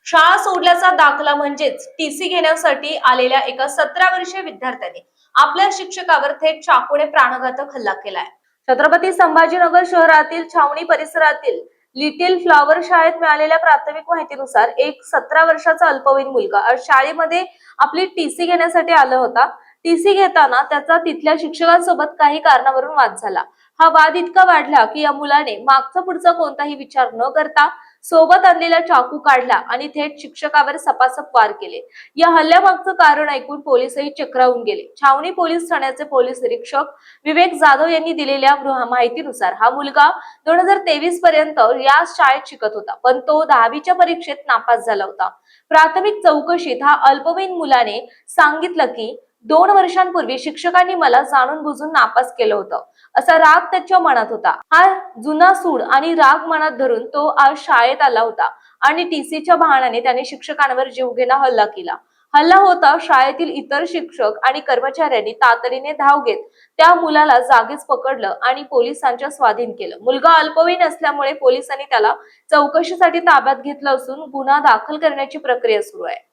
शाळा सोडल्याचा दाखला म्हणजेच टीसी घेण्यासाठी आलेल्या एका 17 वर्षीय विद्यार्थ्याने आपल्या शिक्षकावर थेट चाकूने प्राणघातक हल्ला केलाय। छत्रपती संभाजीनगर शहरातील छावणी परिसरातील लिटिल फ्लॉवर शाळेत मिळालेल्या प्राथमिक माहितीनुसार एक 17 वर्षाचा अल्पवयीन मुलगा आज शाळेमध्ये आपली टीसी घेण्यासाठी आला होता। टीसी घेताना त्याचा तिथल्या शिक्षकांसोबत काही कारणावरून वाद झाला। हा वाद इतका वाढला की या मुलाने मागचा पुढचा कोणताही विचार न करता सोबत आणलेला चाकू काढला आणि थेट शिक्षकावर सपासप वार केले। या हल्ल्यामागचं कारण ऐकून पोलिसही चक्रावून गेले। छावणी पोलीस ठाण्याचे पोलीस निरीक्षक विवेक जाधव यांनी दिलेल्या माहितीनुसार हा मुलगा 2023 पर्यंत या शाळेत शिकत होता, पण तो 10वीच्या परीक्षेत नापास झाला होता। प्राथमिक चौकशीत हा अल्पवयीन मुलाने सांगितलं की 2 वर्षांपूर्वी शिक्षकांनी मला जाणून बुजून नापास केलं होतं, असा राग त्याच्या मनात होता। हा जुना सूड आणि राग मनात धरून तो आज शाळेत आला होता आणि टीसीच्या बहाण्याने त्याने शिक्षकांवर जीवघेणा हल्ला केला। हल्ला होता शाळेतील इतर शिक्षक आणि कर्मचाऱ्यांनी तातडीने धाव घेत त्या मुलाला जागीच पकडलं आणि पोलिसांच्या स्वाधीन केलं। मुलगा अल्पवयीन असल्यामुळे पोलिसांनी त्याला चौकशीसाठी ताब्यात घेतलं असून गुन्हा दाखल करण्याची प्रक्रिया सुरू आहे।